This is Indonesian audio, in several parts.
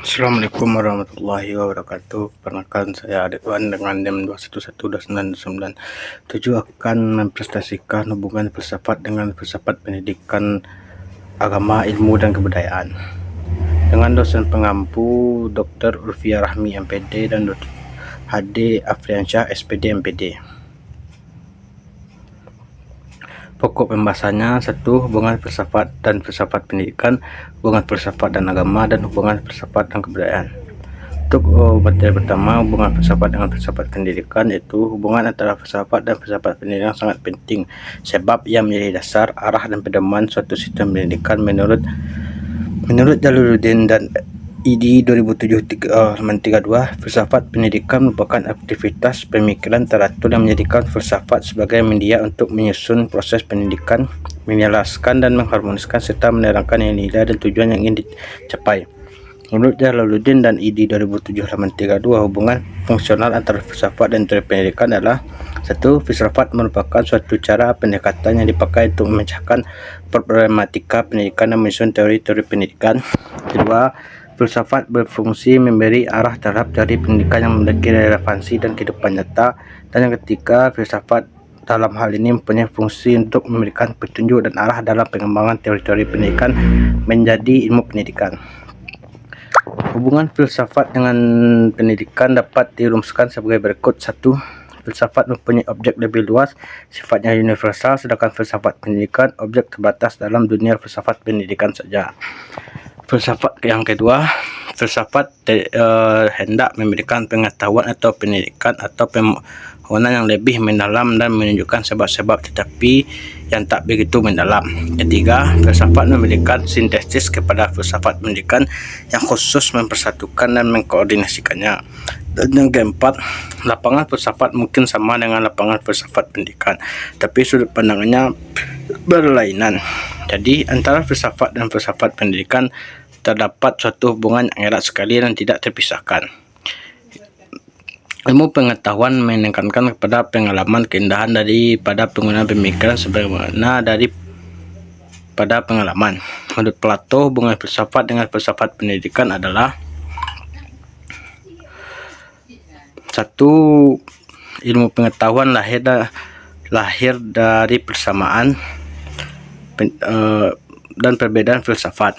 Assalamualaikum warahmatullahi wabarakatuh. Perkenalkan, saya Aditwan dengan NIM 2112929. Tujuh akan mempresentasikan hubungan filsafat dengan filsafat pendidikan agama, ilmu, dan kebudayaan dengan dosen pengampu Dr. Ulfia Rahmi MPD dan Dr. Hadi Afriansyah SPD MPD. Pokok pembahasannya: 1. Hubungan filsafat dan filsafat pendidikan, hubungan filsafat dan agama, dan hubungan filsafat dan kebudayaan. Untuk materi pertama, hubungan filsafat dengan filsafat pendidikan, yaitu hubungan antara filsafat dan filsafat pendidikan sangat penting sebab ia menjadi dasar, arah, dan pedoman suatu sistem pendidikan. Menurut Jalaluddin dan ID 2007-32, filsafat pendidikan merupakan aktivitas pemikiran teratur yang menjadikan filsafat sebagai media untuk menyusun proses pendidikan, menjelaskan dan mengharmoniskan serta menerangkan nilai dan tujuan yang ingin dicapai. Menurut Jalaluddin dan ID 2007-32, hubungan fungsional antara filsafat dan teori pendidikan adalah: 1. Filsafat merupakan suatu cara pendekatan yang dipakai untuk memecahkan problematika pendidikan dan menyusun teori-teori pendidikan. 2. Filsafat berfungsi memberi arah terhadap teori pendidikan yang memiliki relevansi dan kehidupan nyata. Dan yang ketiga, filsafat dalam hal ini mempunyai fungsi untuk memberikan petunjuk dan arah dalam pengembangan teori-teori pendidikan menjadi ilmu pendidikan. Hubungan filsafat dengan pendidikan dapat dirumuskan sebagai berikut. 1. Filsafat mempunyai objek lebih luas, sifatnya universal, sedangkan filsafat pendidikan objek terbatas dalam dunia filsafat pendidikan saja. Filsafat yang kedua, filsafat hendak memberikan pengetahuan atau pendidikan atau pemahaman yang lebih mendalam dan menunjukkan sebab-sebab tetapi yang tak begitu mendalam. Ketiga, filsafat memberikan sintesis kepada filsafat pendidikan yang khusus mempersatukan dan mengkoordinasikannya. Dan yang keempat, lapangan filsafat mungkin sama dengan lapangan filsafat pendidikan, tapi sudut pandangnya berlainan. Jadi antara filsafat dan filsafat pendidikan terdapat suatu hubungan yang erat sekali dan tidak terpisahkan. Ilmu pengetahuan menekankan kepada pengalaman keindahan daripada penggunaan pemikiran sebagaimana daripada pengalaman. Menurut Plato, hubungan filsafat dengan filsafat pendidikan adalah: 1. Ilmu pengetahuan lahir dari persamaan dan perbedaan filsafat.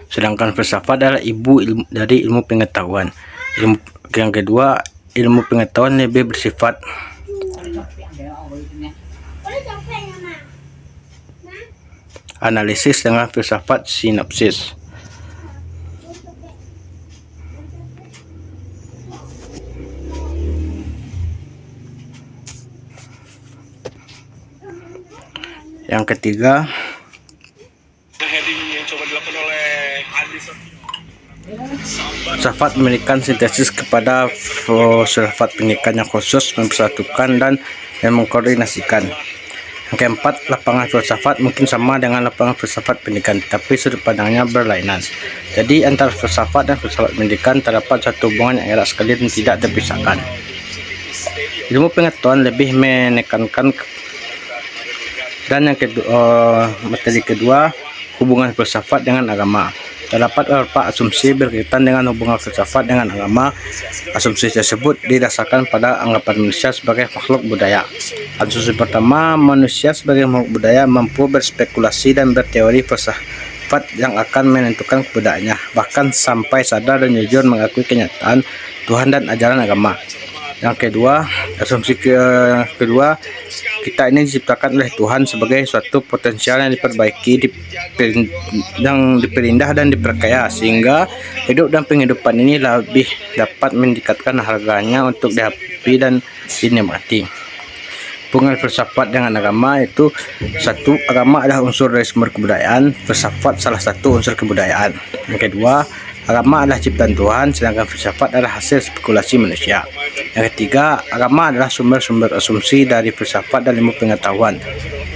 Sedangkan filsafat adalah ibu dari ilmu pengetahuan. Yang kedua, ilmu pengetahuan lebih bersifat analisis, dengan filsafat sinopsis. Yang ketiga, filsafat memberikan sintesis kepada filsafat pendidikan yang khusus mempersatukan dan mengkoordinasikan. Yang keempat, lapangan filsafat mungkin sama dengan lapangan filsafat pendidikan, tapi sudut pandangnya berlainan. Jadi antara filsafat dan filsafat pendidikan terdapat satu hubungan yang erat sekali dan tidak terpisahkan. Ilmu pengetahuan lebih menekankan dan yang kedua, materi kedua, hubungan filsafat dengan agama. Terdapat beberapa asumsi berkaitan dengan hubungan filsafat dengan agama. Asumsi tersebut didasarkan pada anggapan manusia sebagai makhluk budaya. Asumsi pertama, manusia sebagai makhluk budaya mampu berspekulasi dan berteori filsafat yang akan menentukan kebudayaannya, bahkan sampai sadar dan jujur mengakui kenyataan Tuhan dan ajaran agama. Yang kedua, asumsi kedua, kita ini diciptakan oleh Tuhan sebagai suatu potensial yang diperbaiki, yang diperindah dan diperkaya, sehingga hidup dan penghidupan ini lebih dapat meningkatkan harganya untuk dihargai dan dinikmati. Hubungan filsafat dengan agama itu: 1. Agama adalah unsur dari sumber kebudayaan, filsafat salah satu unsur kebudayaan. Yang kedua, agama adalah ciptaan Tuhan, sedangkan filsafat adalah hasil spekulasi manusia. Yang ketiga, agama adalah sumber-sumber asumsi dari filsafat dan ilmu pengetahuan.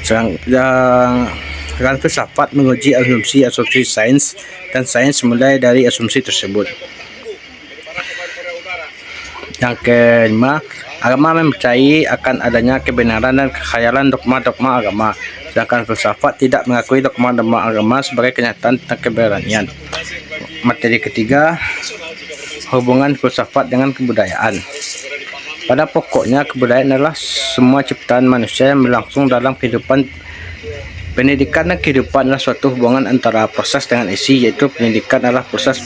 Sedangkan filsafat menguji asumsi sains, dan sains mulai dari asumsi tersebut. Yang kelima, agama mempercayai akan adanya kebenaran dan kekhayalan dogma-dogma agama, sedangkan filsafat tidak mengakui dogma-dogma agama sebagai kenyataan tentang keberanian. Materi ketiga, hubungan filsafat dengan kebudayaan. Pada pokoknya, kebudayaan adalah semua ciptaan manusia yang berlangsung dalam kehidupan. Pendidikan dan kehidupan adalah suatu hubungan antara proses dengan isi, yaitu pendidikan adalah proses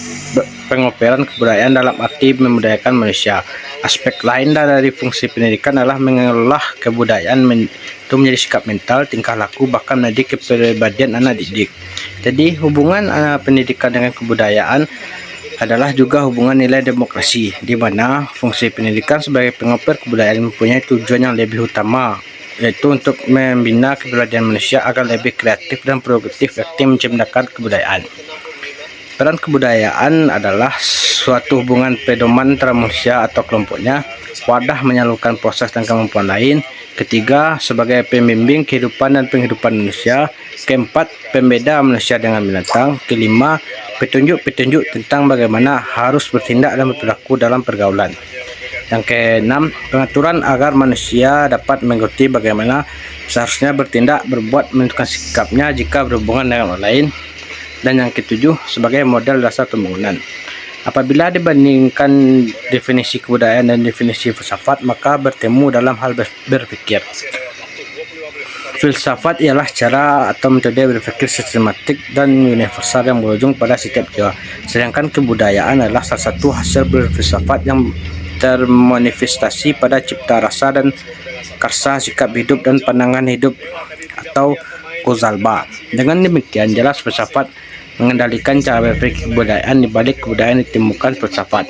pengoperan kebudayaan dalam arti membudayakan manusia. Aspek lain dari fungsi pendidikan adalah mengolah kebudayaan itu menjadi sikap mental, tingkah laku, bahkan mendidik kepribadian anak didik. Jadi hubungan pendidikan dengan kebudayaan adalah juga hubungan nilai demokrasi, di mana fungsi pendidikan sebagai pengoper kebudayaan mempunyai tujuan yang lebih utama, yaitu untuk membina kepribadian manusia agar lebih kreatif dan produktif yakni menciptakan kebudayaan. Peran kebudayaan adalah suatu hubungan pedoman antara manusia atau kelompoknya, wadah menyalurkan proses dan kemampuan lain. Ketiga, sebagai pembimbing kehidupan dan penghidupan manusia. Keempat, pembeda manusia dengan binatang. Kelima, petunjuk-petunjuk tentang bagaimana harus bertindak dan berperilaku dalam pergaulan. Yang keenam, pengaturan agar manusia dapat mengerti bagaimana seharusnya bertindak, berbuat, menentukan sikapnya jika berhubungan dengan orang lain. Dan yang ketujuh, sebagai model dasar pembangunan. Apabila dibandingkan definisi kebudayaan dan definisi filsafat, maka bertemu dalam hal berpikir. Filsafat ialah cara atau metode berpikir sistematik dan universal yang berujung pada setiap jiwa. Sedangkan kebudayaan adalah salah satu hasil berfilsafat yang termanifestasi pada cipta rasa dan karsa, sikap hidup dan pandangan hidup atau kozalba. Dengan demikian, jelas filsafat mengendalikan cara berpikir kebudayaan. Di balik kebudayaan ditemukan filsafat.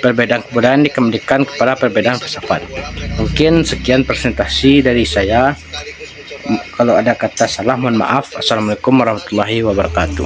Perbedaan kebudayaan dikembalikan kepada perbedaan filsafat. Mungkin sekian presentasi dari saya. Kalau ada kata salah, mohon maaf. Assalamualaikum warahmatullahi wabarakatuh.